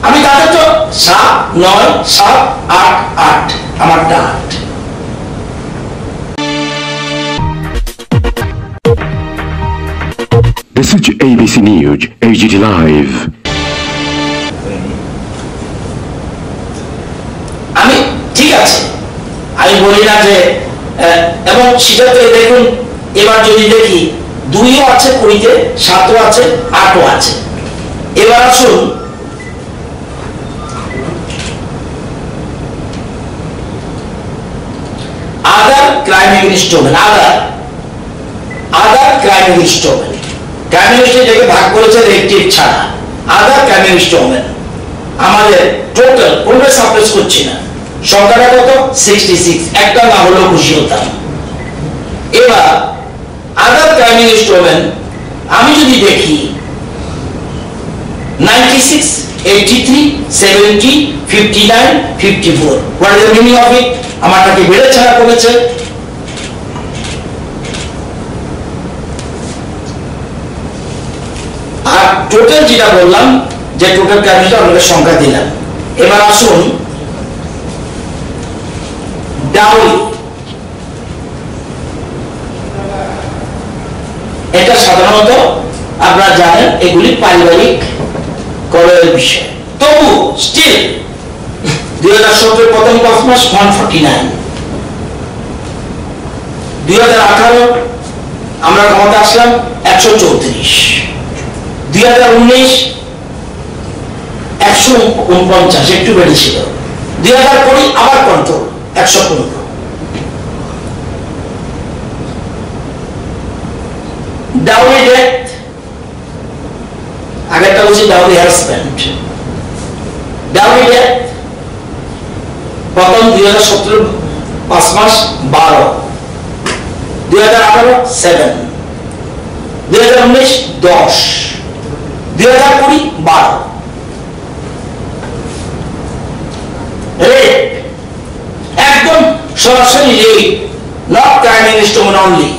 আমি তাদের তো 7 9 7 8 8 আমারটা 8। This is ABC News, AGT Live. আমি ঠিক আছে, আমি বলি না যে এবং সেটাতে দেখুন এবার যদি দেখি 2ও আছে 20-তে, 7ও আছে, 8ও আছে। এবার আসুন other crime against women, other crime against women, crime against যেটাকে ভাগ করেছে রেপটিভ ছাড়া, আদার ক্রাইম এগেইনস্ট ওমেন আমাদের টোটাল কোনটা সাপ্রেস করছি না, সংখ্যাটা কত 66, একটা না হলেও খুশি হতাম। এবার আদার ক্রাইম এগেইনস্ট ওমেন আমি যদি দেখি 96, 83, 70, 59, 54, what is the meaning of it? আমারটা কি বেড়েছে না কমেছে? আর টোটাল যেটা বললাম যে টোটাল ক্রাইমটা আপনাদের সংখ্যা দিলাম। এবার আসুন ডাউরি, এটা সাধারণত আপনারা জানেন এগুলি পারিবারিক কলহের বিষয়, তবু স্টিল 2017 প্রথম 5 মাস 149, 2018 আমরা ক্ষমতা আসলাম 134, 2019 149, একটু বেড়েছিল, 2020 আবার কন্ট্রোল 115। ডাউরি ডেথ, আগেরটা বলছি ডাউরি হ্যারাসমেন্ট, ডাউরি ডেথ প্রথম 2017 5 মাস 12, 2018 7, 2019 10, 2020 12। রেপ একদম সরাসরি rape, not crime against women only.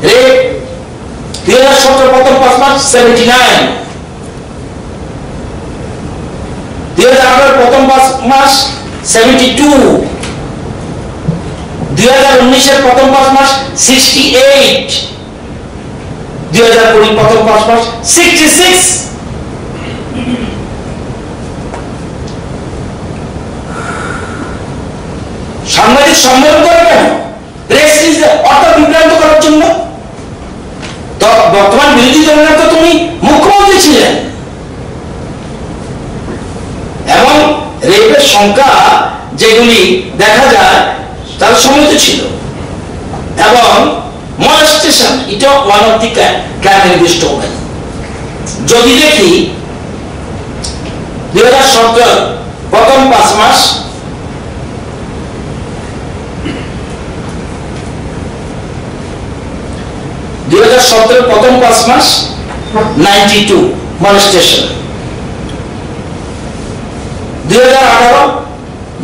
Rape 2017 প্রথম 5 মাস 79, 2018 প্রথম 5 মাস 72, 2019 প্রথম 5 মাস 68, 2020 প্রথম 5 মাস 66। সাংবাদিক সম্মেলন করে কেন? প্রেস রিলিজে অর্থ বিভ্রান্ত করার জন্য। তো বর্তমান বিরোধী দলের তো তুমি মুখ্যমন্ত্রী ছিলেন এবং রেপের সংখ্যা যেগুলি দেখা যায় তার সম্মিলিত ছিল এবং molestation এটা one of the crime against women. যদি দেখি 2017 প্রথম 5 মাস 2017 প্রথম 5 মাস 92 molestation, 2018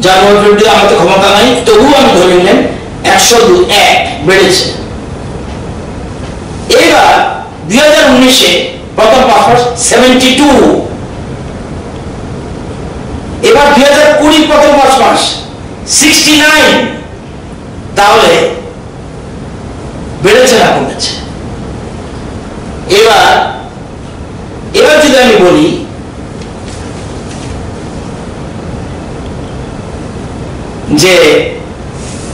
জানুয়ারি ফেব্রুয়ারি আমাদের ক্ষমতা নাই তবুও আমি ধরে নিলাম 101 বেড়েছে। এবার 2019 প্রথম 5 মাস 72, এবার 2020 প্রথম 5 মাস 69। তাহলে বেড়েছে না কমেছে? এবার যদি আমি বলি যে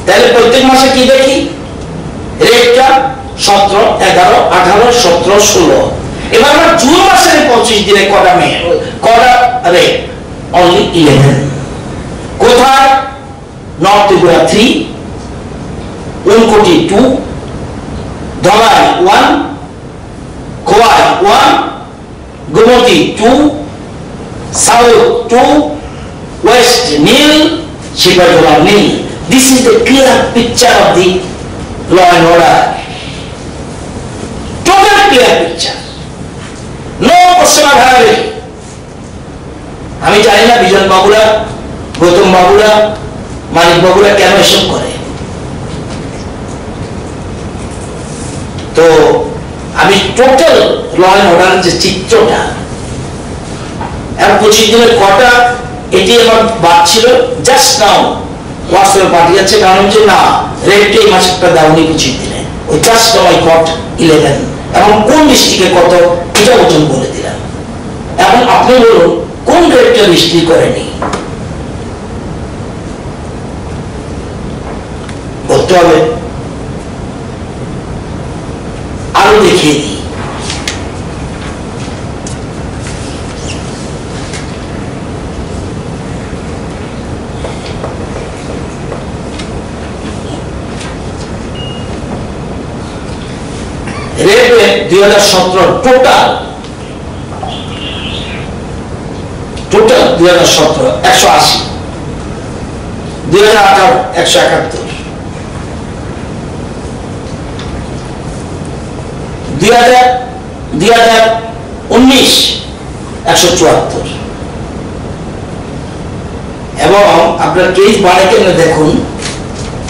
তাহলে প্রত্যেক মাসে কি দেখি রেটটা 17, 11, 18, 17, 16। এবার আমরা জুন মাসের 25 দিনে কটা রেট? অনলি 11। কোথায়? North Tripura 3, Unakoti 2, Dhalai 1, Khowai 1, Gomati 2, south 2, west nil, Sepahijala nil. This is the clear picture of the law and order. Total clear picture. No question of variability. আমি জানি না বিজন বাবুরা, গৌতম বাবুরা, মানিক বাবুরা কেন এসব করে। তো আমি টোটাল ল অ্যান্ড অর্ডারের যে চিত্রটা 25 দিনের কটা এটি আমার বাদ ছিল, জাস্ট নাও হোয়াটসঅ্যাপে পাঠিয়েছে, কারণ হচ্ছে না রেটটা এই মাসেরটা দাওনি 25 দিনে, ওই জাস্ট নাও আই গট 11 এবং কোন ডিস্ট্রিক্টে কত এটা ওজন বলে দিলাম। এখন আপনি বলুন কোন রেটটা রেজিস্ট্রি করেনি, বলতে হবে। আরো দেখিয়ে দিই, রেটে 2017 টোটাল 2017 180, 2018 171, 2019 174 এবং আপনার কেস বাড়ে কেন দেখুন,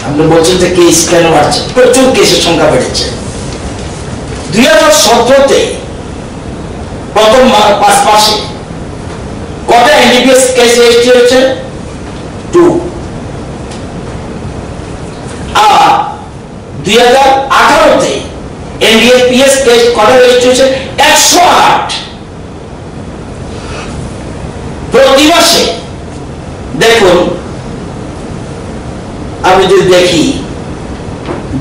আপনি বলছেন যে কেস কেন বাড়ছে, প্রচুর কেসের সংখ্যা বেড়েছে। 2017-তে প্রথম 5 মাসে কটা এনডিপিএস কেস রেজিস্ট্রি হয়েছে? 2। আর 2018-তে এনডিপিএস কেস কটা রেজিস্ট্রি হয়েছে? 108। প্রতি মাসে দেখুন, আমি যদি দেখি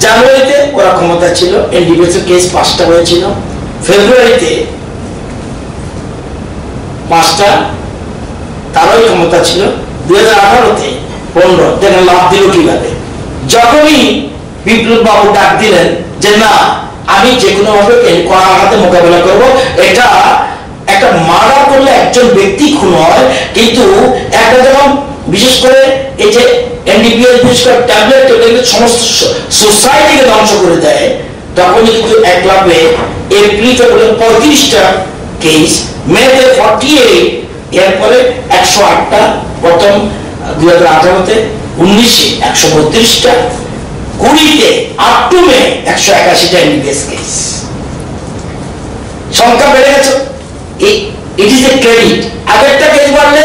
জানুয়ারিতে ওরা ক্ষমতা ছিল, এনডিপিএস এর কেস 5টা হয়েছিল, ফেব্রুয়ারিতে 5টা, তারই ক্ষমতা ছিল, 2018-তে 15। দেখেন লাভ দিল কিভাবে, যখনই বিপ্লব বাবু ডাক দিলেন যে না আমি যে কোনো ভাবে কড়া হাতে মোকাবেলা করব, এটা একটা মার্ডার করলে একজন ব্যক্তি খুন হয়, কিন্তু একটা যখন বিশেষ করে এই যে এনডিপিএস বিশেষ করে ট্যাবলেট সমস্ত সোসাইটিকে ধ্বংস করে দেয়, তখনই কিন্তু একলাভে এপ্রিলটা বলে 35টা কেস, মেতে 48, এরপরে 108টা প্রথম 2018-তে, 19-এ 132টা, 20-তে আপ টু মে 181টা এনডিপিএস কেস। সংখ্যা বেড়ে গেছে, ইট ইজ এ ক্রেডিট। আগেরটা কেস বাড়লে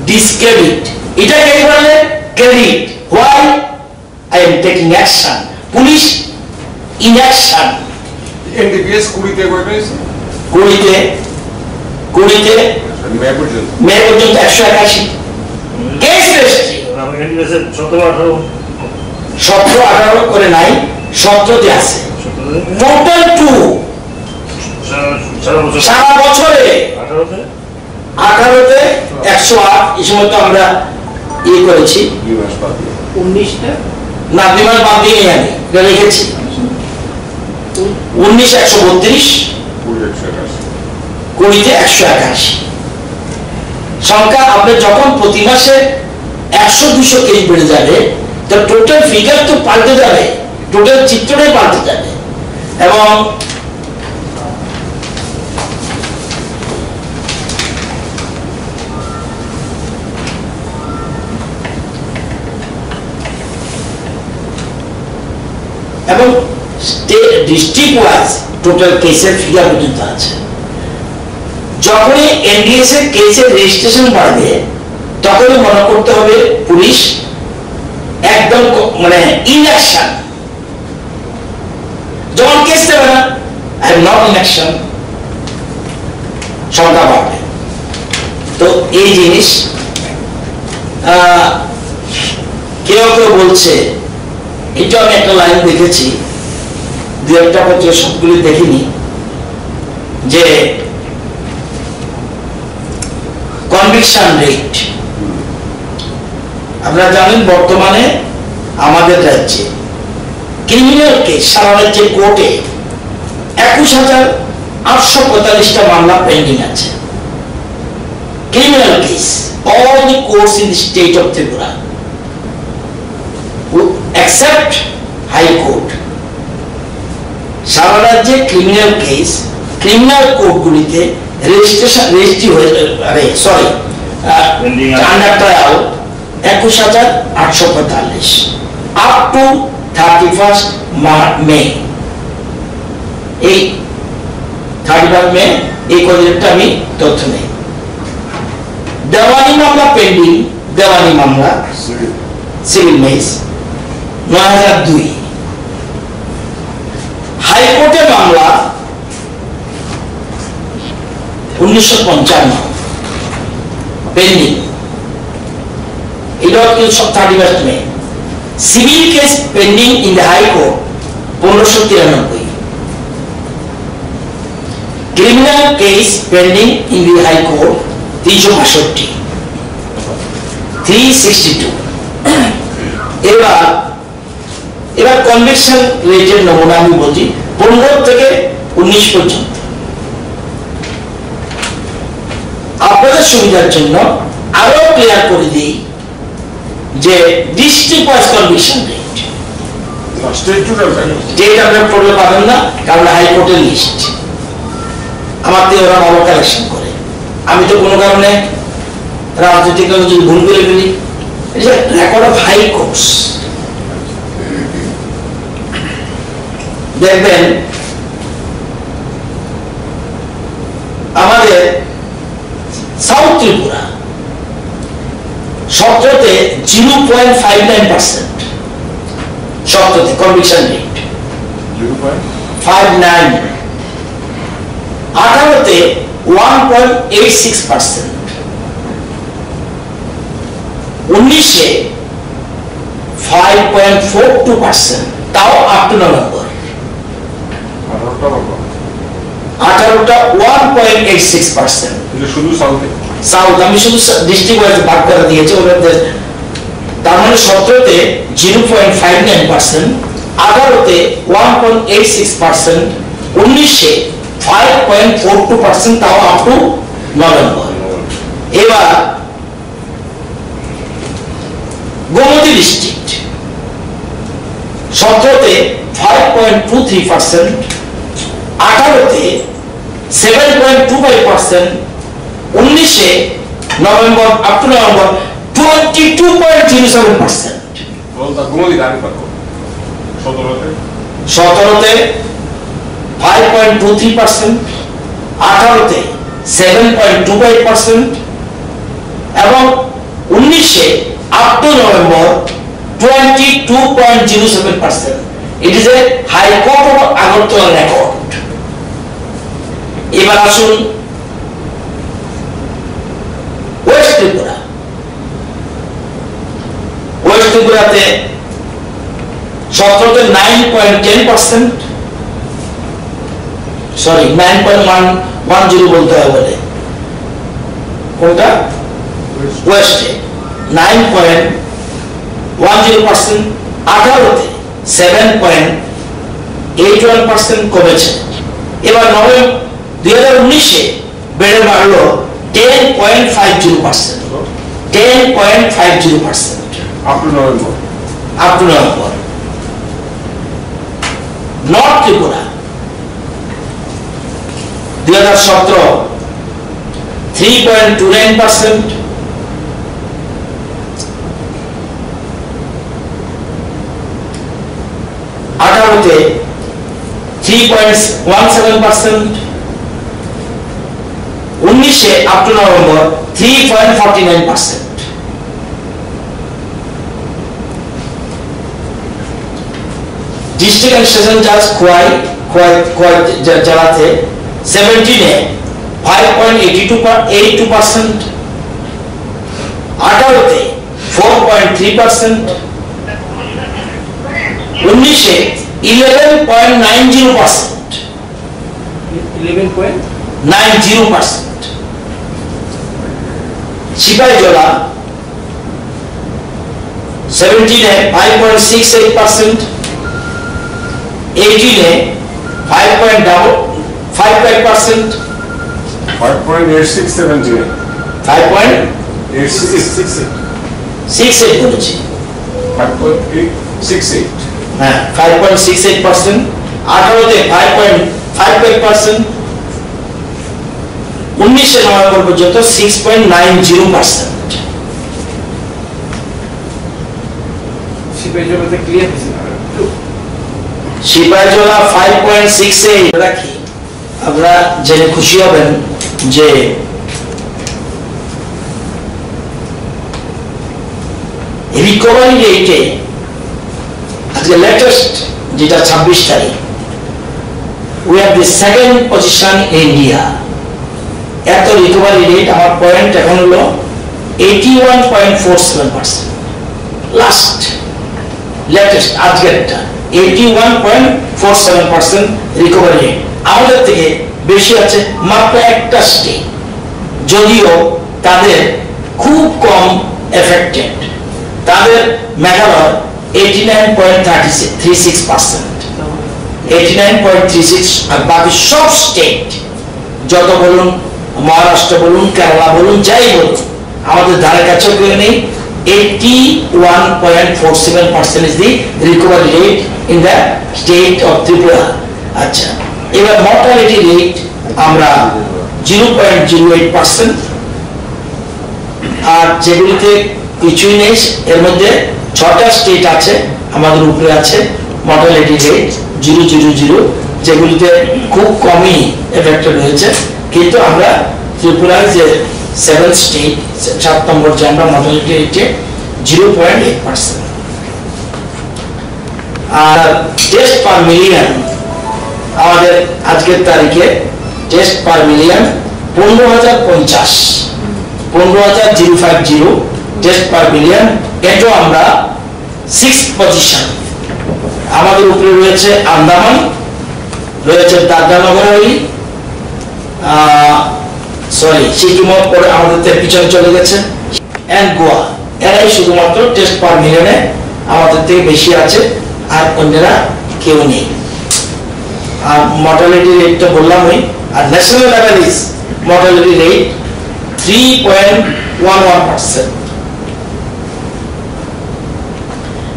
ডিসক্রেডিট, এটা কেস বাড়লে credit. Why? I am taking action, police inaction. NDPS 20-তে কয়টা হয়েছে? 20-তে মে পর্যন্ত 181 কেস রেজিস্ট্রি। 17-18 করে নাই, 17-তে আছে টোটাল 2 সারা বছরে। 18-তে 108, এই সময় তো আমরা ইয়ে করেছি 19টা না 2 মাস বাদ দিয়ে আমি লিখেছি 19 132, 20-তে 181 সংখ্যা। আপনি যখন প্রতি মাসে 100-200 কেস বেড়ে যাবে, তো টোটাল ফিগার তো পাল্টে যাবে, টোটাল চিত্রটাই পাল্টে যাবে। এবং এবং ডিস্ট্রিক্ট ওয়াইজ টোটাল কেসের ফিগার পর্যন্ত আছে। যখনই এনডিএস এর কেসের রেজিস্ট্রেশন বাড়বে, তখনই মনে করতে হবে পুলিশ একদম মানে ইনঅ্যাকশন। যখন কেস দেবে না, I am not in action, সংখ্যা বাড়বে। তো এই জিনিস কেউ কেউ বলছে, এটা আমি একটা লাইন দেখেছি, 2-1টা পত্র সবগুলি দেখিনি, যে কনভিকশন রেট। আপনারা জানেন বর্তমানে আমাদের রাজ্যে ক্রিমিনাল কেস সারা রাজ্যের কোর্টে 21,845টা মামলা পেন্ডিং আছে। Criminal case, all the courts in the state of Tripura except High Court, সারা রাজ্যে ক্রিমিনাল কেস ক্রিমিনাল কোর্টগুলিতে রেজিস্ট্রি হয়ে under trial 21,845 up to 31st মে। এই 31 মে এই কদিনটা আমি তথ্য নেই। দেওয়ানি মামলা পেন্ডিং, দেওয়ানি মামলা সিভিল মেস 9002। হাইকোর্টে মামলা 1955 পেন্ডিং, এটা হচ্ছে 31 May. Civil case pending in the high court 1593। Criminal case pending in the high court 362 362। এবার কনভিকশন রেটের নমুনা আমি বলছি 15 থেকে 19 পর্যন্ত। আপনাদের সুবিধার জন্য আরো ক্লিয়ার করে দিই যে district wise conviction rate, state আপনার প্রবলেম পাবেন না, কারণ হাইকোর্টের লিস্ট আমার দিয়ে ওরা ভালো কালেকশন করে। আমি তো কোনো কারণে রাজনৈতিক যদি ভুল করে ফেলি, রেকর্ড অফ হাই কোর্টস দেখবেন আমাদের সাউথ ত্রিপুরা 17তে 0.59%, 17তে কনভিকশন রেট 0.59, 18তে 1.86%, 19-এ 5.42%, তাও আপ টু নভেম্বর। 18টা 1.86%, শুধু সাউথে। সাউথ আমি শুধু ডিস্ট্রিক্ট ওয়াইজ ভাগ করে দিয়েছি ওদের। তার মানে 17তে 0.59%, 18তে 1.86%, 19-এ 5.42%, তাও আপ টু নভেম্বর। এবার গোমতী ডিস্ট্রিক্ট 17তে 5.23%, 18তে 7.25%, 19-এ নভেম্বর আপ টু নভেম্বর 22.07%। 17তে 5.23%, 18তে 7.25% এবং 19-এ up to November 22.07%। It is a high court of Agartala record. এবার আসুন ওয়েস্ট ত্রিপুরা। ওয়েস্ট ত্রিপুরাতে 17তে 9.10%, সরি 9.110 বলতে হবে বলে, কোনটা ওয়েস্টে 9.10%, 18তে 7.81% কমেছে। এবার 2019-এ বেড়ে বাড়লো 10.50%, 10.50% up to November. North Tripura 2017 3.29%, 18তে 3.17%, 19-এ up to November 3.49%। District and session জাজ খোয়াই জেলাতে 17-এ 5.82%, 18তে 4.3%, 19-এ 11.90%, 11.90%। সিপাহীজলা 17-এ 5.68%, 18-এ 5.5%, 5.86, 17, 5.68 বলেছি, 5.868, হ্যাঁ 5.68%, 18তে 5.58%, 19-এ নভেম্বর পর্যন্ত 6.90%। সিপাহীজলাতে ক্লিয়ার হয়েছে না, সিপাহীজলা 5.68 রাখি। আপনারা জেনে খুশি হবেন যে রিকভারি রেটে আজকে লেটেস্ট যেটা 26 তারিখ, we have the second position in India. এত রিকভারি রেট, আমার পয়েন্ট এখন হলো 81.47%, লাস্ট লেটেস্ট আজকেরটা 81.47% রিকভারি রেট। আমাদের থেকে বেশি আছে মাত্র একটা স্টেট, যদিও তাদের খুব কম এফেক্টেড, তাদের মেঘালয় 89.36%, 89.36, আর বাকি সব স্টেট যত বলুন, মহারাষ্ট্র বলুন, কেরালা বলুন, যাই বলুন, আমাদের ধারে কাছে কেউ নেই। 81.47% is the recovery rate in the state of Tripura. আচ্ছা, এবার মর্টালিটি রেট আমরা 0.08%, আর যেগুলিতে কিছুই নেই, এর মধ্যে 6টা স্টেট আছে আমাদের উপরে আছে মর্টালিটি রেট 0.00, যেগুলিতে খুব কমই এফেক্টেড হয়েছে, কিন্তু আমরা ত্রিপুরার যে 7 স্টেট, 7 নম্বর যে আমরা মর্টালিটি রেটে 0.8%। আর টেস্ট পার মিলিয়ন আমাদের আজকের তারিখে test per million 15,050, 15,050 test per million. এটাও আমরা 6th পজিশন। আমাদের উপরে রয়েছে আন্দামান, রয়েছে দাদরানগর হাভেলি, সিকিমও পরে আমাদের পিছনে চলে গেছে, এন্ড গোয়া। এরাই শুধুমাত্র টেস্ট পার মিলিয়নে আমাদের থেকে বেশি আছে, আর অন্যরা কেউ নেই। আর মর্টালিটি রেটটা বললামই। আর ন্যাশনাল অ্যাভারেজ মর্টালিটি রেট 3.11%।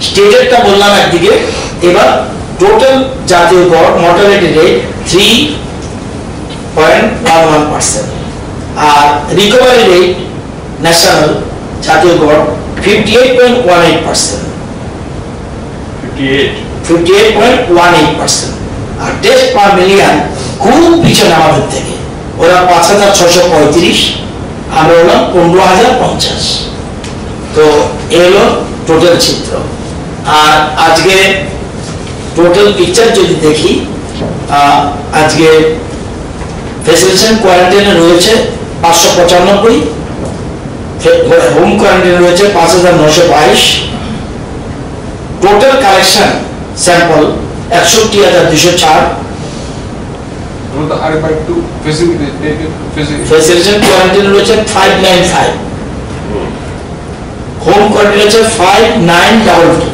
স্টেটেরটা বললাম একদিকে, এবার টোটাল জাতীয় গড় মর্টালিটি রেট 3.11%, আর রিকভারি রেট ন্যাশনাল জাতীয় গড় 58.18%, 58.18%। আর টেস্ট পার মিলিয়ন খুব পিছনে আমাদের থেকে, ওরা 5,635, আমরা হলাম 15,050। তো এলো টোটাল চিত্র। আর আজকে টোটাল পিকচার যদি দেখি, আজকে ফেসিলিটেশন কোয়ারেন্টাইনে রয়েছে 595, হোম কোয়ারেন্টাইনে রয়েছে 5,922, টোটাল কালেকশন স্যাম্পল 61,204, ফেসিলিটেশন কোয়ারেন্টাইনে রয়েছে 595, হোম কোয়ারেন্টাইনে রয়েছে 5922,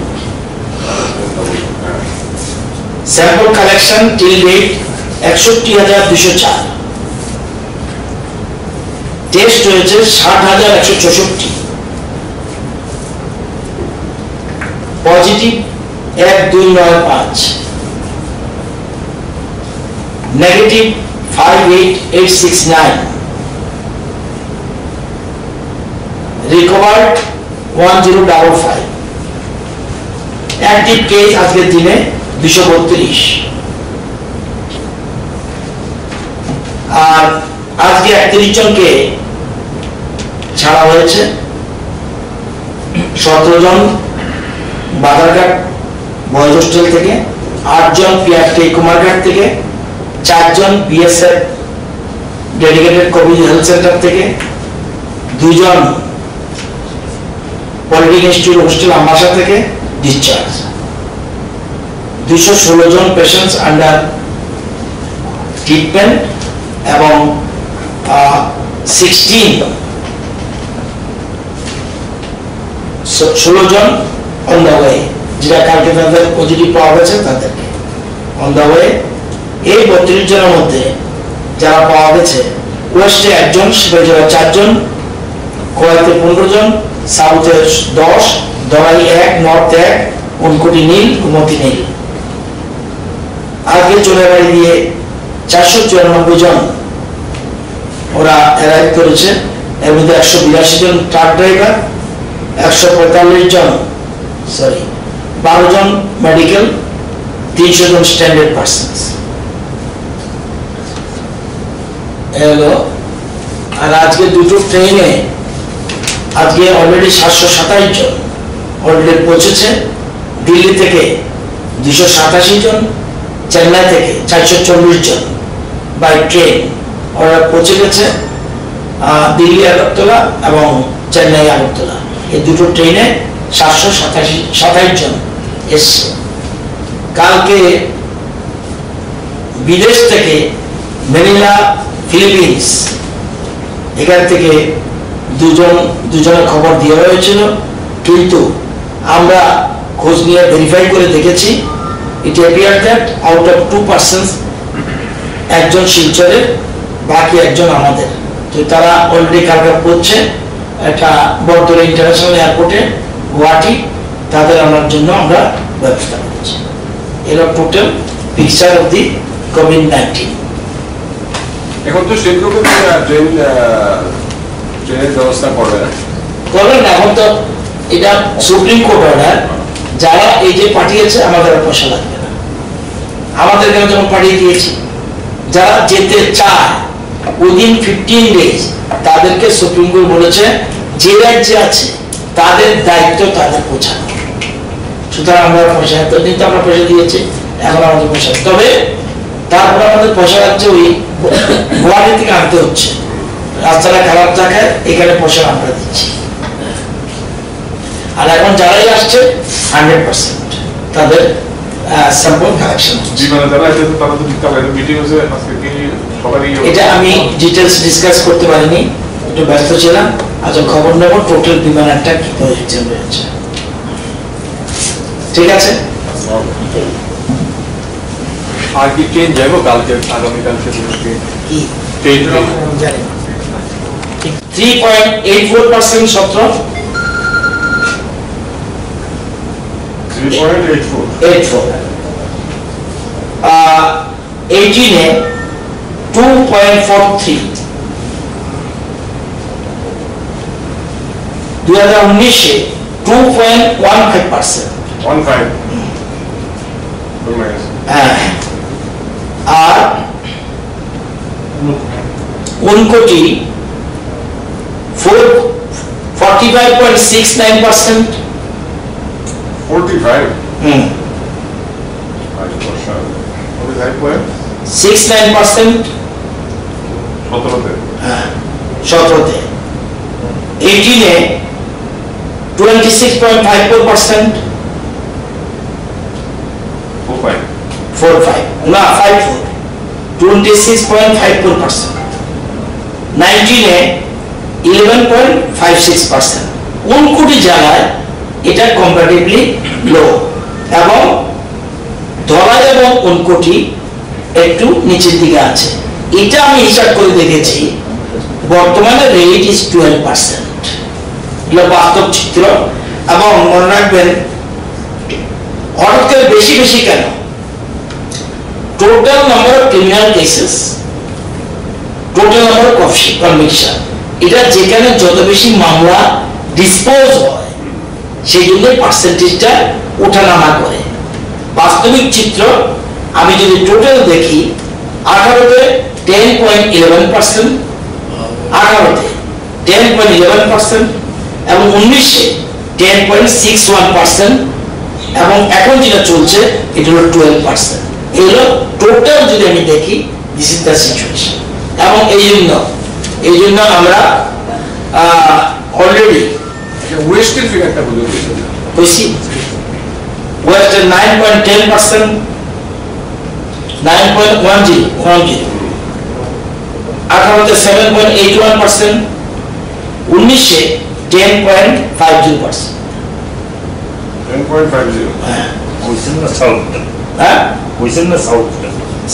sample collection till date 61,204, test হয়েছে 60,164, positive 1295, negative 58,869, recovered 1055, active case আজকের দিনে 232। আর আজকে 31 জনকে ছাড়া হয়েছে, 17 জন বাজারঘাট বয়েজ হোস্টেল থেকে, 8 জন পিআরটি কুমারঘাট থেকে, 4 জন BSF dedicated covid health centre থেকে, 2 জন পলিটেকনিক ইনস্টিটিউট হোস্টেল আমবাসা থেকে ডিসচার্জ। 216 জন পেশেন্টস আন্ডার ট্রিটমেন্ট এবং 16 জন অন দ্য ওয়ে, যেটা কালকে তাদের পজিটিভ পাওয়া গেছে তাদেরকে অন দ্য ওয়ে। এই 32 জনের মধ্যে যারা পাওয়া গেছে, ওয়েস্টে 1 জন, শিবজোড়া 4 জন, কোয়াইতে 15 জন, সাউথে 10, দরাই 1, নর্থ 1, উনকোটি নীল, কুমতি নীল। আগে চলে বাড়ি দিয়ে 494 জন ওরা অ্যারাইভ করেছে। এর মধ্যে 182 জন ট্রাক ড্রাইভার, 145 জন 12 জন মেডিকেল, 300 জন স্ট্যান্ডার্ড পার্সনস এলো। আর আজকে দুটো ট্রেনে আজকে অলরেডি 727 জন অলরেডি পৌঁছেছে। দিল্লি থেকে 287 জন, চেন্নাই থেকে 440 জন বাই ট্রেন ওরা পৌঁছে গেছে দিল্লি আগরতলা এবং চেন্নাই আগরতলা, এই দুটো ট্রেনে 727 জন এসছে। কালকে বিদেশ থেকে ম্যানিলা ফিলিপিন্স এখান থেকে দুজনের খবর দেওয়া হয়েছিল, কিন্তু আমরা খোঁজ নিয়ে ভেরিফাই করে দেখেছি it appear that out of 2 persons একজন শিলচরের, বাকি একজন আমাদের। তো তারা অলরেডি কালকে পৌঁছে একটা বর্তমানে ইন্টারন্যাশনাল এয়ারপোর্টে গুয়াহাটি, তাদের আনার জন্য আমরা ব্যবস্থা করছি। এরা total picture of the COVID-19. এখন তো স্টেট গভর্নমেন্ট ট্রেনের ব্যবস্থা করবে না, করবেন না। এখন তো এটা সুপ্রিম কোর্ট অর্ডার, যারা এই যে পাঠিয়েছে আমাদের আর পয়সা লাগবে না, আমাদের এখানে যখন পাঠিয়ে দিয়েছি, যারা যেতে চায় উইদিন 15 ডেজ তাদেরকে সুপ্রিম কোর্ট বলেছে যে রাজ্যে আছে তাদের দায়িত্ব তাদের পৌঁছানো। সুতরাং আমরা পয়সা এতদিন তো আমরা পয়সা দিয়েছি, এখন আমাদের পয়সা, তবে তারপরে আমাদের পয়সা লাগছে ওই গুয়াহাটি থেকে আনতে হচ্ছে, রাস্তাটা খারাপ থাকায় এখানে পয়সা আমরা দিচ্ছি। আর এখন যারাই আসছে 100% তাদের স্যাম্পল কালেকশন হচ্ছে। এটা আমি ডিটেলস ডিসকাস করতে পারিনি, একটু ব্যস্ত ছিলাম। আজ খবর নেব টোটাল বিমানটা কি পজিশন রয়েছে। ঠিক আছে, আর কি ট্রেন যাবো কালকে, আগামীকালকে কি ট্রেন জানি 3.84% সত্র 3.84 18 2.43 2019 2.15%। 15 আর 49 45.69%। 45 69% 17তে। 18 26.54%। 45 না 54 26.54%। 19 11.56%। কোটি জায়গায় এটা কম্পারেটিভলি লো, এবং ধলাই এবং কোটি একটু নিচের দিকে আছে। এটা আমি হিসাব করে দেখেছি, বর্তমানে রেট ইজ 12%। এটা বাস্তব চিত্র। এবং মনে রাখবেন হঠাৎ করে বেশি বেশি কেন, total number of criminal cases, total number of conviction, এটা যেখানে যত বেশি মামলা ডিসপোজ হয় সেই জন্য পার্সেন্টেজটা ওঠানামা করে। বাস্তবিক চিত্র আমি যদি টোটাল দেখি, 18তে 10.11%, 18তে 10.11%, এবং 19-এ 10.61%, এবং এখন যেটা চলছে এটা হলো 12%। এই হলো টোটাল যদি আমি দেখি, দিস ইজ দ্য সিচুয়েশন। এবং এই জন্য আমরা অলরেডি ওয়েস্টের ফিগারটা বলে দিয়েছেন, কইছি ওয়েস্টে 9.10%, 9.10, 18তে 7.81%, 19-এ 10.50%। 10.50 হ্যাঁ, হ্যাঁ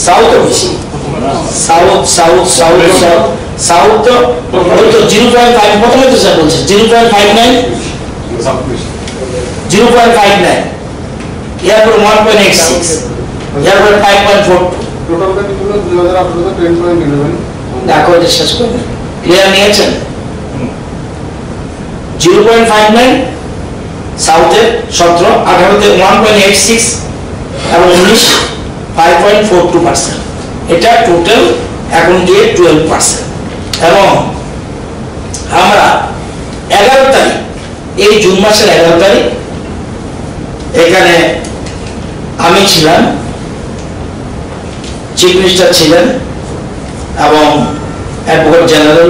সাউথ বেশি, সাউথ তো 0.5, প্রথমে তো স্যার বলছে 0.59, 0.59, এরপর 1.86, এরপর 5.42। টোটালটা কি হলো 2018 তে 10.11 দেখো এটা শেষ করবে, ক্লিয়ার নিয়েছেন? 0.59 সাউথে 17, 18তে 1.86, এবং 19 5.42%। এটা টোটাল এখন গিয়ে 12%। এবং আমরা 11 তারিখ, এই জুন মাসের 11 তারিখ এখানে আমি ছিলাম, চিফ মিনিস্টার ছিলেন এবং advocate general,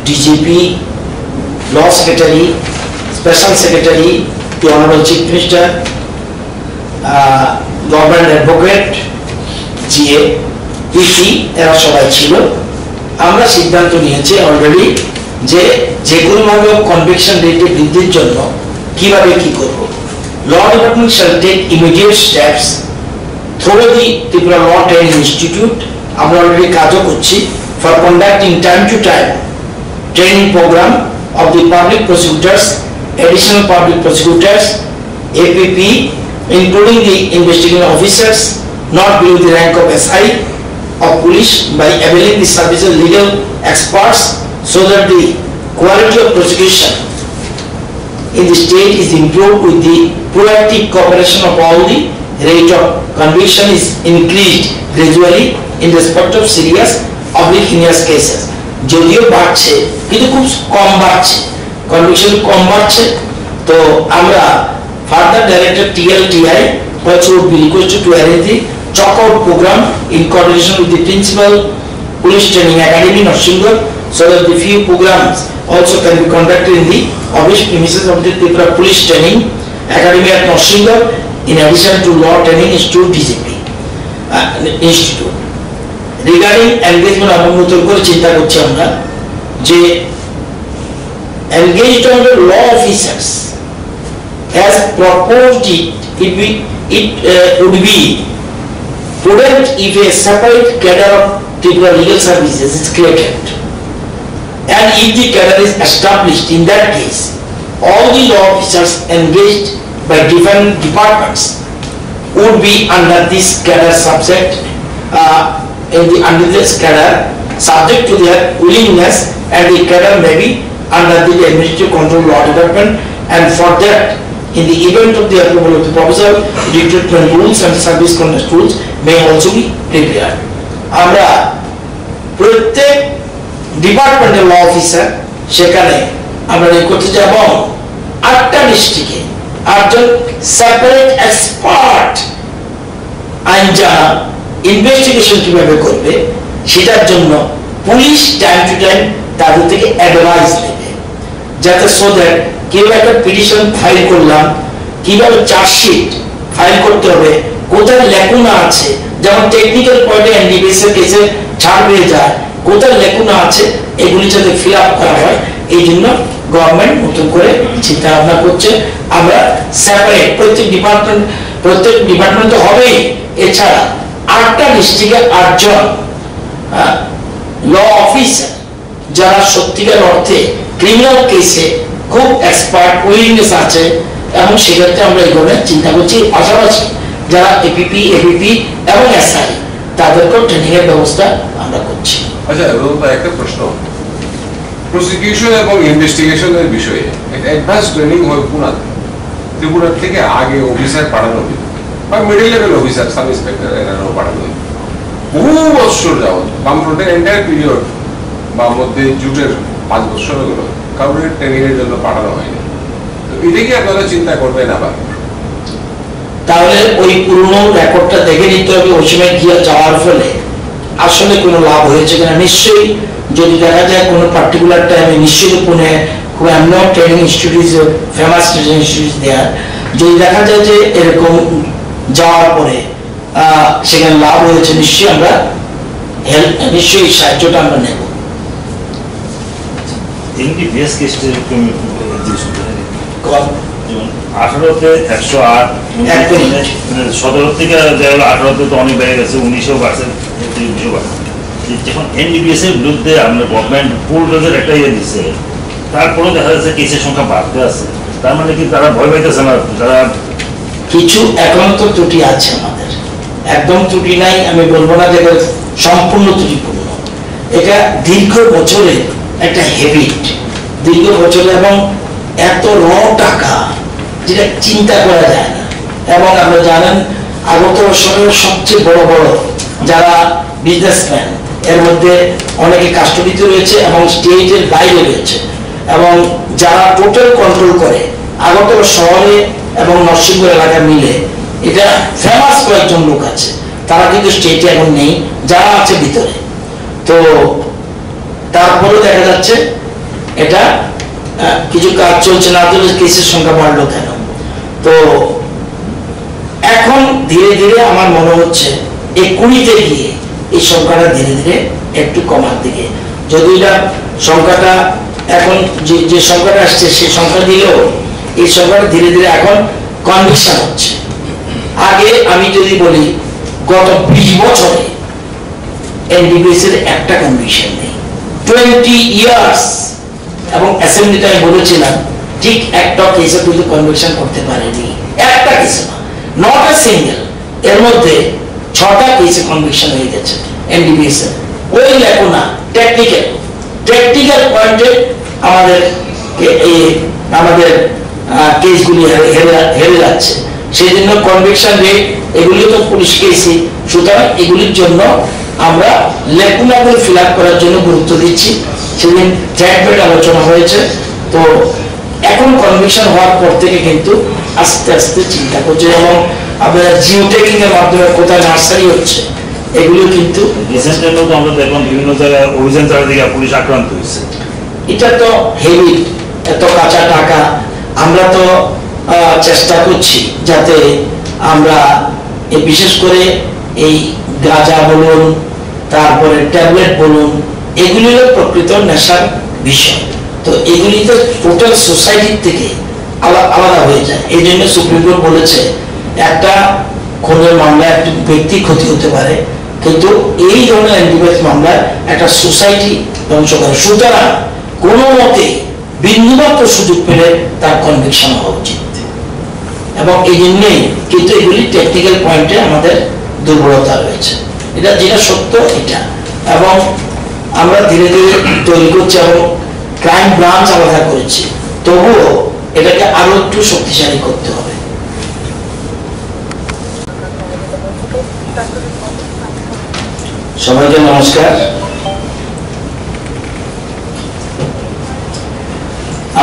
DGP, law secretary, special secretary, the honourable chief minister, government advocate, GA, PC, এরা সবাই ছিল। আমরা সিদ্ধান্ত নিয়েছি অলরেডি যে কোনো ভাবে কনভিকশন রেটে বৃদ্ধির জন্য কিভাবে কি করব। Law department shall take immediate steps through the Tripura law training institute. আমরা অলরেডি কাজও করছি for conducting time to time training program of the public prosecutors, additional public prosecutors, APP, including the investigating officers not below the rank of SI of police, by availing the services of legal experts so that the quality of prosecution in the state is improved with the proactive cooperation of all. The rate of conviction is increased gradually in respect of serious oblique heinous cases. যদিও বাড়ছে কিন্তু খুব কম বাড়ছে, conviction কম বাড়ছে। তো আমরা further director TLTI also would be requested to arrange the chalk-out program in coordination with the principal police training academy Narsingar, so that the few programs also can be conducted in the office premises of the Tripura Police Training Academy at Narsingar, in addition to Law Training Institute DCP Institute. Regarding engagement, আমরা নতুন করে চিন্তা করছি আমরা যে engaged on the law officers as proposed it would be prudent if a separate cadre of Tripura Legal Services is created, and if the cadre is established, in that case all the law officers engaged by different departments would be under this cadre subject under this cadre subject to their willingness, and the cadre may be under the administrative control law department, and for that, in the event of the approval of the proposal, recruitment rules and service conduct rules may also be prepared. আমরা প্রত্যেক ডিপার্টমেন্টের ল officer সেখানে আমরা করতে যাব, 8টা ডিস্ট্রিক্টে 8জন separate expert আইন জানা ইনভেস্টিগেশন কিভাবে করবে সেটার জন্য পুলিশ টাইম টু টাইম তাদের থেকে অ্যাডভাইস নেবে, যাতে সো দ্যাট কিভাবে একটা পিটিশন ফাইল করলাম, কিভাবে চার্জশিট ফাইল করতে হবে, কোথায় লেকুনা আছে, যেমন টেকনিক্যাল পয়েন্টে এনডিপিএস এর কেসে ছাড় পেয়ে যায়, কোথায় লেকুনা আছে এগুলি যাতে ফিল আপ করা হয়। এই জন্য গভর্নমেন্ট নতুন করে চিন্তা ভাবনা করছে। আমরা সেপারেট প্রত্যেক ডিপার্টমেন্ট তো হবেই, এছাড়া 8টা ডিস্ট্রিক্টে 8জন ল অফিসার যারা সত্যিকার অর্থে ক্রিমিনাল কেসে খুব এক্সপার্ট উইলিংনেস আছে, এবং সেক্ষেত্রে আমরা এই ধরনের চিন্তা করছি। পাশাপাশি যারা এপিপি, এপিপি এবং এসআই তাদেরকেও ট্রেনিং এর ব্যবস্থা আমরা করছি। আচ্ছা, একটা প্রশ্ন, প্রসিকিউশন এবং ইনভেস্টিগেশনের বিষয়ে একটা অ্যাডভান্স ট্রেনিং হয় পুনাতে, ত্রিপুরার থেকে আগে অফিসার পাঠানো হয় বা middle level officer, sub inspector এরাও পাঠানো হয় বহু বছর যাবত, বামফ্রন্টের এন্টায়ার পিরিয়ড বা মধ্যে জুটের 5 বছর হলো কারোর ট্রেনিং এর জন্য পাঠানো হয়নি। তো এটা কি আপনারা চিন্তা করবেন আবার? তাহলে ওই পুরনো রেকর্ডটা দেখে নিতে হবে, ওই সময় গিয়ে যাওয়ার ফলে আসলে কোনো লাভ হয়েছে কিনা। নিশ্চয়ই যদি দেখা যায় কোনো পার্টিকুলার টাইমে, নিশ্চয়ই পুনে খুব এমন training institute, famous training institute দেওয়ার, যদি দেখা যায় যে এরকম যাওয়ার পরে সেখানে লাভ হয়েছে, নিশ্চয়ই আমরা নিশ্চয়ই সাহায্যটা আমরা নেব। এনডিপিএস কেসটা যেমন 18তে 108, 17 থেকে 18তে তো অনেক বেড়ে গেছে, 19ও বাড়ছে, 19ও বাড়ছে। যখন এনডিপিএস এর বিরুদ্ধে আমরা গভর্নমেন্ট পুলডোজের একটা দিচ্ছে, তারপরেও দেখা যাচ্ছে কেসের সংখ্যা বাড়তে আছে। তার মানে কি তারা ভয় পাইতেছে না? তারা কিছু এখন তো ত্রুটি আছে আমাদের, একদম ত্রুটি নাই আমি বলবো না যে সম্পূর্ণ ত্রুটিপূর্ণ। এটা দীর্ঘ বছরের একটা হ্যাবিট, দীর্ঘ বছরে, এবং এত টাকা যেটা চিন্তা করা যায় না। এবং আমরা জানেন আগরতলা শহরের সবচেয়ে বড় বড় যারা বিজনেসম্যান, এর মধ্যে অনেকে কাস্টডিতে রয়েছে এবং স্টেটের বাইরে রয়েছে, এবং যারা টোটাল কন্ট্রোল করে আগরতলা শহরে এবং নরসিংপুর এলাকা মিলে এটা ফেমাস কয়েকজন লোক আছে, তারা কিন্তু স্টেটে এখন নেই, যারা আছে ভিতরে। তো তারপরে দেখা যাচ্ছে এটা কিছু কাজ চলছে না, কেসের সংখ্যা বাড়লো কেন। তো এখন ধীরে ধীরে আমার মনে হচ্ছে এই 20-তে গিয়ে এই সংখ্যাটা ধীরে ধীরে একটু কমার দিকে, যদি এটা সংখ্যাটা এখন যে সংখ্যাটা আসছে সেই সংখ্যা দিলেও এই সংখ্যাটা ধীরে ধীরে এখন কনভিকশন হচ্ছে। আগে আমি যদি বলি গত 20 বছরে এনডিপিএস এর একটা কনভিকশন নেই, 20 ইয়ার্স। এবং অ্যাসেম্বলিতে আমি বলেছিলাম ঠিক একটা কেসে কিন্তু কনভিকশন করতে পারেনি, একটা কেসে না, নট আ সিঙ্গেল। এর মধ্যে 6টা কেসে কনভিকশন হয়ে গেছে এনডিপিএস এর। ওই লেখো না টেকনিক্যাল পয়েন্টে আমাদের কেসগুলি হেরে যাচ্ছে, সেই জন্য কনভিকশন রেট এগুলি তো পুলিশ কেসই। সুতরাং এগুলির জন্য আমরা লেকুনাগুলো ফিল আপ করার জন্য গুরুত্ব দিচ্ছি। সেদিন ট্র্যাকবেট আলোচনা হয়েছে। তো এখন কনভিকশন হওয়ার পর থেকে কিন্তু আস্তে আস্তে চিন্তা করছে, এবং আপনারা জিও ট্যাগিং এর মাধ্যমে কোথায় নার্সারি হচ্ছে এগুলো কিন্তু রিসেন্টলি তো আমরা দেখলাম বিভিন্ন জায়গায় অভিযান চালাতে পুলিশ আক্রান্ত হয়েছে। এটা তো হেভি, এত কাঁচা টাকা। আমরা তো চেষ্টা করছি যাতে আমরা বিশেষ করে এই গাঁজা বলুন, তারপরে ট্যাবলেট বলুন, এগুলি প্রকৃত নেশার বিষয়। তো এগুলি তো টোটাল সোসাইটির থেকে আলাদা হয়ে যায়। এই জন্য সুপ্রিম কোর্ট বলেছে একটা খুনের মামলায় একটা ব্যক্তি ক্ষতি হতে পারে, কিন্তু এই ধরনের এনডিপিএস মামলায় একটা সোসাইটি ধ্বংস করে। সুতরাং কোনো মতে বিন্দুমাত্র সুযোগ পেলে তার কনভিকশন হওয়া উচিত, এবং এই জন্যই কিন্তু এগুলি টেকনিক্যাল পয়েন্টে আমাদের দুর্বলতা রয়েছে। এটা যেটা সত্য এটা, এবং আমরা ধীরে ধীরে তৈরি করছি এবং ক্রাইম ব্রাঞ্চ আলাদা করেছি, তবুও এটাকে আরো একটু শক্তিশালী করতে হবে। সবাইকে নমস্কার।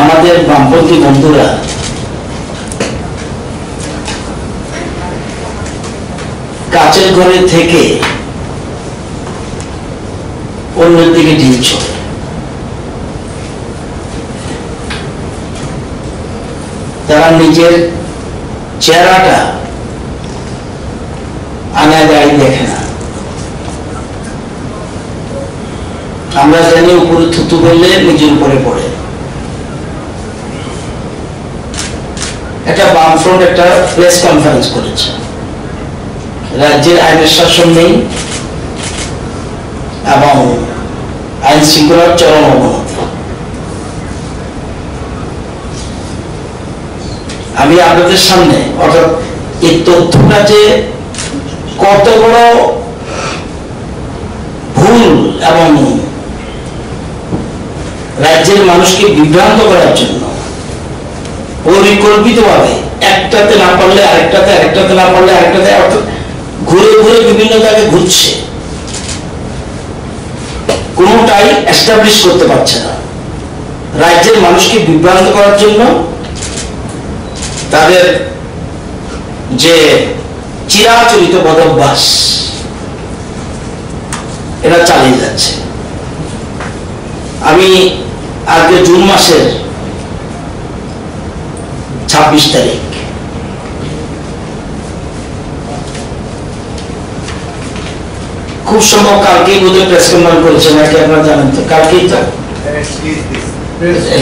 আমাদের বামপন্থী বন্ধুরা কাচের ঘরে থেকে অন্যের দিকে ঢিল ছোড়ে। তারা নিজের চেহারাটা আনায় দাঁড়িয়ে দেখে না। আমরা জানি উপরে থুতু করলে নিজের উপরে পড়ে। একটা বামফ্রন্ট একটা প্রেস কনফারেন্স করেছে, রাজ্যের আইনের শাসন নেই এবং আইন শৃঙ্খলার চরম অবনতি। আমি আপনাদের সামনে অর্থাৎ এই তথ্যটা যে কত বড় ভুল এবং রাজ্যের মানুষকে বিভ্রান্ত করার জন্য পরিকল্পিতভাবে একটাতে না পারলে আরেকটাতে, আরেকটাতে না পারলে আরেকটাতে, অর্থাৎ ঘুরে ঘুরে বিভিন্ন জায়গায় ঘুরছে, কোনোটাই এস্টাবলিশ করতে পারছে না। রাজ্যের মানুষকে বিভ্রান্ত করার জন্য তাদের যে চিরাচরিত বদভ্যাস এটা চালিয়ে যাচ্ছে। আমি আজকে জুন মাসের 26 তারিখ খুব সম্ভব কালকেই বোধহয় প্রেস কনফারেন্স করেছে নাকি, আপনারা জানেন তো, কালকেই তো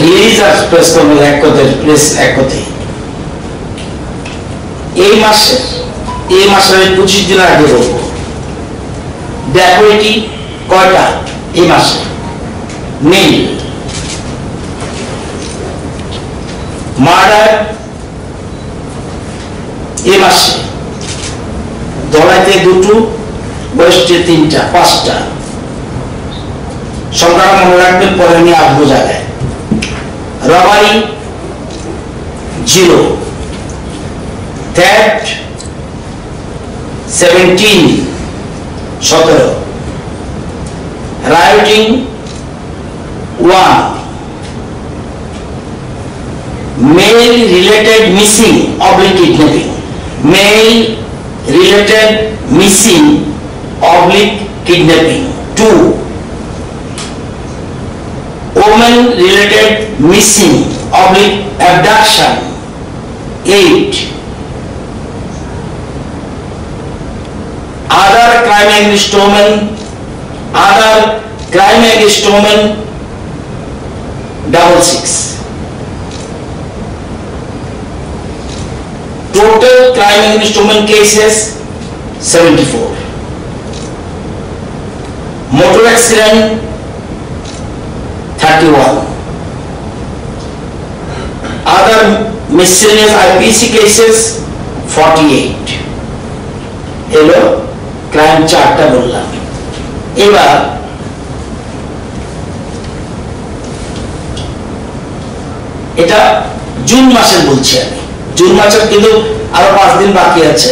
রিলিজ আর প্রেস কনফারেন্স এক কথায়, প্রেস এক কথায়। এই মাসের 25 দিন আগে বলবো ড্যাকুইটি কয়টা এই মাসে নেই, মার্ডার এই মাসে ধলাইতে 2টো, ওয়েস্টে 3টা, 5টা। সংখ্যা মনে রাখবেন, পরে আমি আসবো জায়গায়। Robbery 0, theft 17, rioting 1, male related missing oblique kidnapping, male related missing oblique kidnapping. 2, woman related missing oblique abduction. 8, other crime against women, other crime against women. 6. Total crime against women cases 74. Motor accident 31. Other miscellaneous IPC cases 48. এলো crime চার্টটা বললাম। এবার এটা June মাসের বলছি আমি, June মাসের কিন্তু আরো 5 দিন বাকি আছে,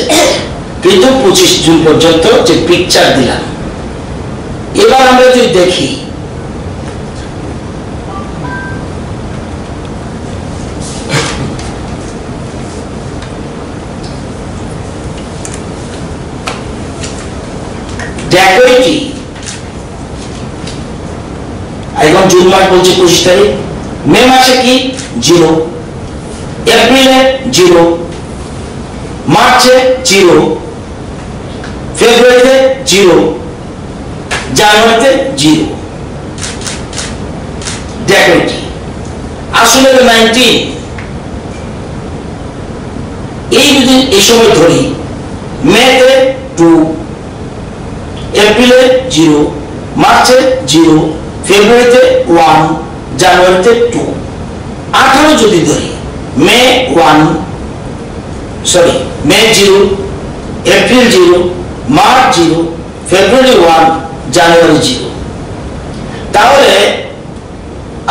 কিন্তু 25 জুন পর্যন্ত যে পিকচার দিলাম। এবার আমরা যদি দেখি ড্যাকয়েটি, এখন জুন মাস বলছে 25 তারিখ, মে মাসে কি 0, এপ্রিলে 0, মার্চে 0, ফেব্রুয়ারিতে 0, জানুয়ারিতে 0। ড্যাকয়েটি আসলে 19। এই যদি এই সময় ধরি, মেতে 2, এপ্রিলে 0, মার্চে 0, ফেব্রুয়ারিতে 1, জানুয়ারিতে 2। 18 যদি ধরি, মে 0, এপ্রিল 0, মার্চ 0, ফেব্রুয়ারি 1, জানুয়ারি 0। তাহলে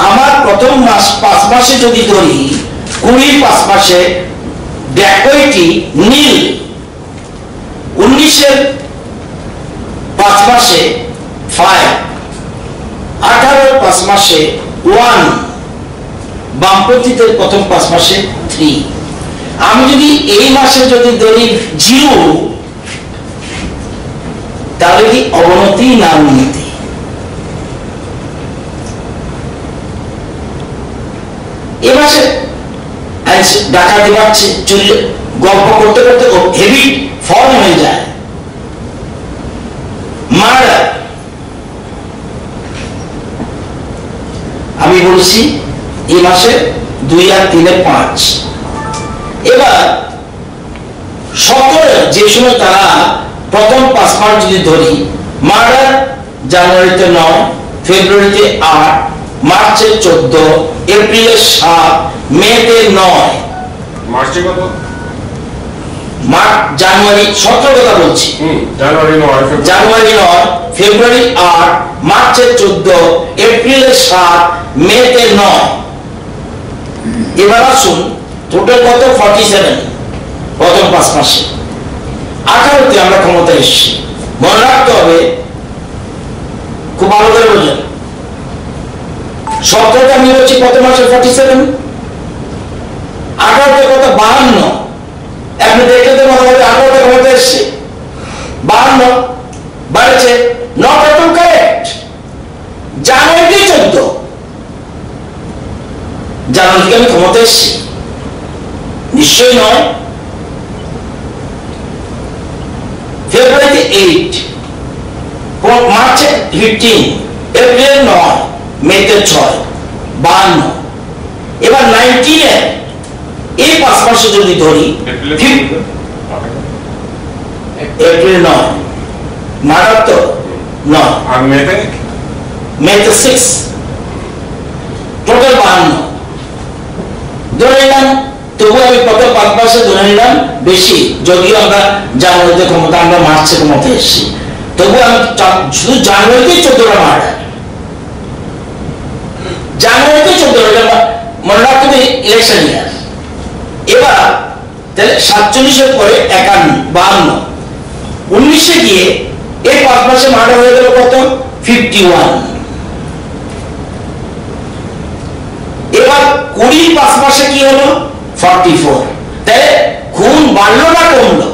আমার প্রথম মাস 5 মাসে যদি ধরি, 20 5 মাসে ড্যাকয়েটি নীল, 19 5 মাসে 5, 18 5 মাসে 1, বামপন্থীদের প্রথম 5 মাসে 3। আমি যদি এই মাসে যদি ধরি 0, তাহলে কি অবনতি না উন্নতি? এ মাসে ডাকাতি বাড়ছে, চুরি, গল্প করতে করতে হেভি ফর্ম হয়ে যায়। মার্ডার আমি বলছি এই মাসে 2 আর 3 এ 5। এবার 17 যে সময় তারা প্রথম 5 মাস যদি ধরি, মার্ডার জানুয়ারিতে 9, ফেব্রুয়ারিতে 8, মার্চে 14, এপ্রিলে 7, মেতে 9। মার্চে কত? জানুয়ারি 17 কথা বলছি, জানুয়ারি 9, ফেব্রুয়ারি 8, মার্চে 14, এপ্রিলে 7, মেতে 9। এবার আসুন টোটাল কত? 47 প্রথম 5 মাসে। 18তে আমরা ক্ষমতা এসেছি। মনে রাখতে হবে, খুব ভালো করে বোঝেন, 17টা আমি বলছি কত মাসে 47, 18তে কত 52। আপনি দেখলে তো মনে হবে 18টা ক্ষমতা এসছে, 52 বাড়ছে। Not at all correct. জানুয়ারিতে 14, জানুয়ারিতে আমি ক্ষমতা এসছি? নিশ্চয়ই নয়। ফেব্রুয়ারিতে 8, মার্চে 15, এপ্রিল 9, মেতে 6, 52। এবার 19 এই 5 মাসে যদি ধরি, এপ্রিল 9, মার্চ তো 9, আর মেতে 6, টোটাল 52 ধরে নিলাম। তবু আমি প্রথম 5 মাসে ধরে নিলাম বেশি, যদিও আমরা জানুয়ারিতে ক্ষমতা, আমরা মার্চে ক্ষমতা এসেছি, তবু আমি শুধু জানুয়ারিতে 14টা মার্ডার, জানুয়ারিতে 14টা। মনে রাখতে হবে ইলেকশন ইয়ার। এবার তাহলে 47 পরে 52, 19 গিয়ে এই 5 মাসে মার্ডার হয়ে গেল কত? 51। এবার 20 5 মাসে কি হলো 44। তাহলে খুন বাড়লো না কমলো?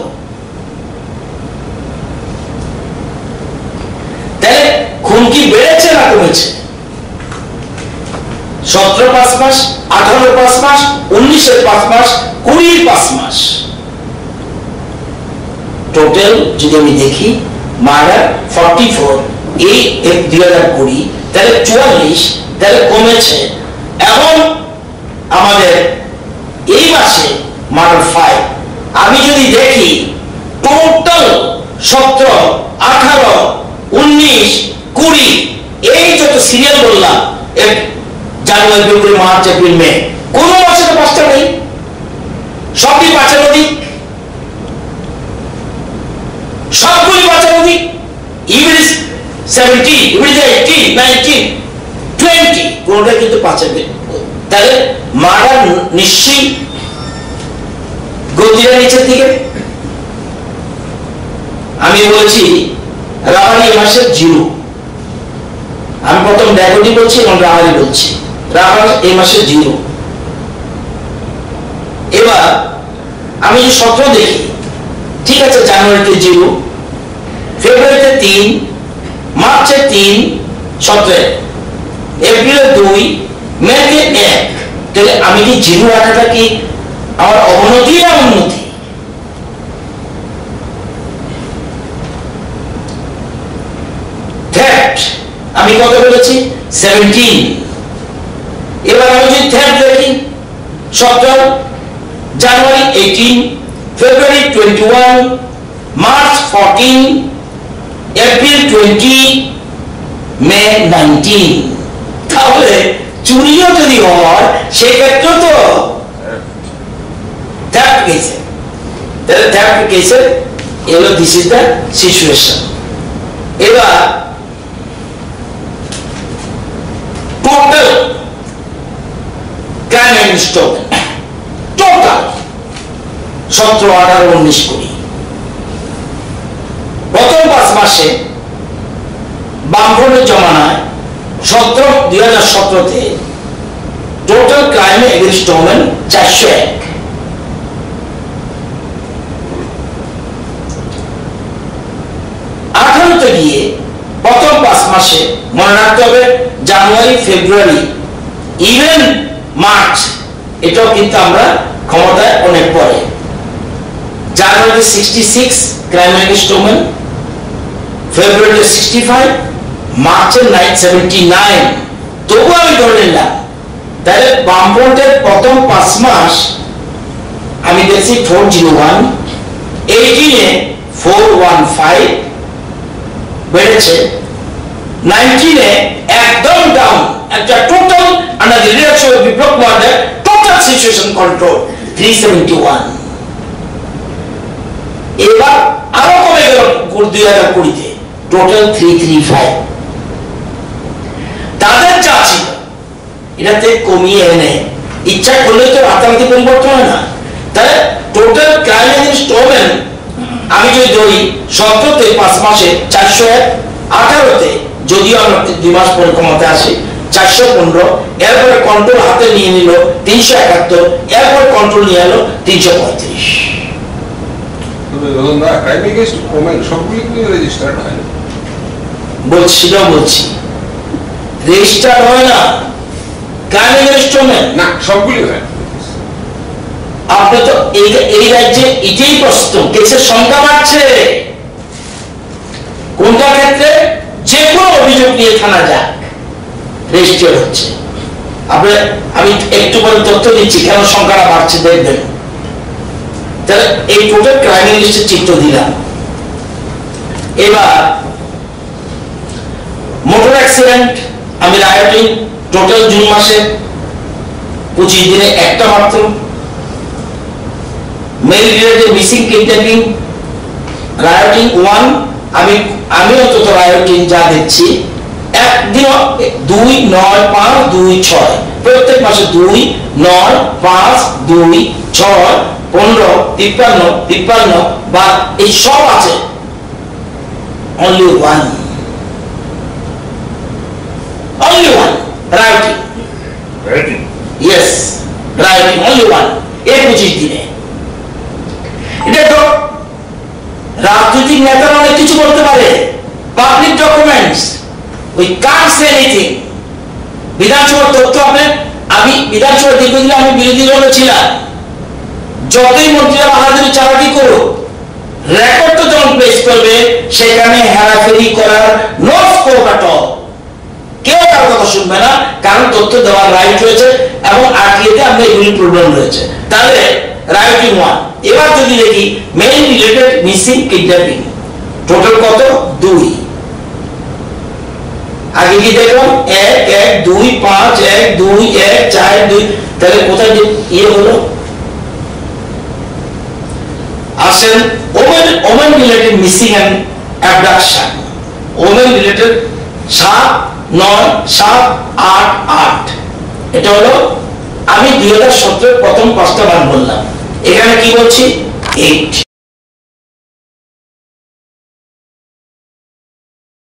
তাহলে খুন কি বেড়েছে না কমেছে? 17 5 মাস, 18 5 মাস, 19 5 মাস, 20 5 মাস, টোটাল যদি আমি দেখি মার্ডার 44 এই 2020, তাহলে 44, তাহলে কমেছে। এবং আমাদের এই মাসে মার্ডার 5। আমি যদি দেখি টোটাল 17, 18, 19, 20 এই যত সিরিয়াল বললাম, জানুয়ারি, ফেব্রুয়ারি, মার্চ, এপ্রিল, মে, কোন মাসে তো 5টা নেই, সবই 5-এর অধিক, সবগুলি 5-এর অধিক। ইভেন 17, ইভেন 18, 19, 20 কোনটা কিন্তু 5-এর অধিক। তাহলে মার্ডার নিশ্চয়ই গতিটা নিচের দিকে। আমি বলছি রাবারি এই মাসে 0। আমি প্রথম ড্যাকোটি বলছি এবং রাবারি বলছি। রাবার এই মাসে 0। এবার আমি যে 17 দেখি, ঠিক আছে, জানুয়ারিতে 0, ফেব্রুয়ারিতে 3, মার্চে 3, 17, এপ্রিলে 2, মেতে 1। তাহলে আমি কি 0 রাখাটা কি আমার অবনতি না উন্নতি? আমি কত বলেছি 17। এবার আমি যদি থ্যাট দেখি 17, জানুয়ারি 18, ফেব্রুয়ারি 21, মার্চ 14, এপ্রিল 20, মে 19। তাহলে চুরিও যদি হয় সেক্ষেত্রে তো থ্যাট কেসে, তাহলে থ্যাট কেসে এলো, দিস ইজ দ্য সিচুয়েশন। এবার টোটাল ক্রাইম ইনস্টলমেন্ট টোটাল 17, 18, 19, 20 প্রথম 5 মাসে বামফ্রন্টের জমানায় 2017-তে টোটাল ক্রাইম ইনস্টলমেন্ট 401। 18তে গিয়ে প্রথম 5 মাসে মনে রাখতে হবে জানুয়ারি, ফেব্রুয়ারি, ইভেন মার্চ, এটাও কিন্তু আমরা ক্ষমতায় অনেক পরে। জানুয়ারি 66 ক্রাইম ইনস্টলমেন্ট, ফেব্রুয়ারি 65, মার্চে 79। তবু আমি ধরে নিলাম তাহলে বামফ্রন্টের প্রথম 5 মাস আমি দেখছি 401, 18-এ 415 বেড়েছে, 19-এ একদম ডাউন, একটা total under the leadership of Biplab কুমারের টোটাল সিচুয়েশন কন্ট্রোল 371। এবার আরো কমে গেল 2020-তে টোটাল 335। তাদের যা ছিল এটাতে কমিয়ে এনে ইচ্ছা করলে তো রাতারাতি পরিবর্তন হয় না। তাহলে টোটাল ক্রাইম ইনস্টলমেন্ট আমি যদি ধরি 17-তে 5 মাসে 401, 18-তে যদিও আমরা 2 মাস পরে ক্ষমতা আসি 415, এরপরে কন্ট্রোল হাতে নিয়ে নিল 371, এরপরে কন্ট্রোল নিয়ে এলো 335। ক্রাইম এগেইনস্ট ওমেন সবগুলি কিন্তু রেজিস্টার্ড হয় না। সেটাও বলছি, রেজিস্টার হয় না ক্রাইম এগেইনস্ট ওমেন, না সবগুলি হয়। আপনি তো এই রাজ্যে এটাই প্রশ্ন, কেসের সংখ্যা বাড়ছে। কোনটা ক্ষেত্রে যে কোনো অভিযোগ নিয়ে থানা যাক রেজিস্টার হচ্ছে। আমি একটু পরে তথ্য দিচ্ছি কেন সংখ্যাটা বাড়ছে, দেখবেন। তাহলে এই টোটাল ক্রাইম লিস্টের চিত্র দিলাম। এবার মোটর অ্যাক্সিডেন্ট, আমি রায়োটিং টোটাল জুন মাসে 25 দিনে একটা মাত্র, মেল রিলেটেড মিসিং কিডন্যাপিং রায়োটিং 1, আমি অন্তত রায়োটিং যা দেখছি একদিন 2, 9, 5, 2, 6, প্রত্যেক মাসে 2, 9, 5, 2, 6, 15, 53 বা এই সব আছে, only one rioting. Yes rioting only one, এই 25 দিনে। এটা তো রাজনৈতিক নেতারা অনেক কিছু করতে পারে, public documents, we can't say anything. বিধানসভার তথ্য আমি বিধানসভা দীর্ঘদিন আমি বিরোধী দলে ছিলাম, যতই মন্ত্রীরা বাহাদুরি চালাকি করুক, রেকর্ড তো যখন পেশ করবে সেখানে হেরাফেরি করার নো স্কোপ অ্যাট অল। কেউ কারো কথা শুনবে না, কারণ তথ্য দেওয়ার রাইট রয়েছে এবং আরটিআইতে আমরা এগুলি প্রবলেম রয়েছে। তাহলে রাইটিং ওয়ান। এবার যদি দেখি main related missing kidnapping, total কত? 2। আগে কি দেখলাম 1 1 2 5 1 2 1 4 2, তাহলে কোথায় ইয়ে হলো? আসেন women related missing and abduction. Women related 7 9 7 8 8, এটা হলো আমি 2017 প্রথম 5টা বার বললাম, এখানে কি বলছি 8।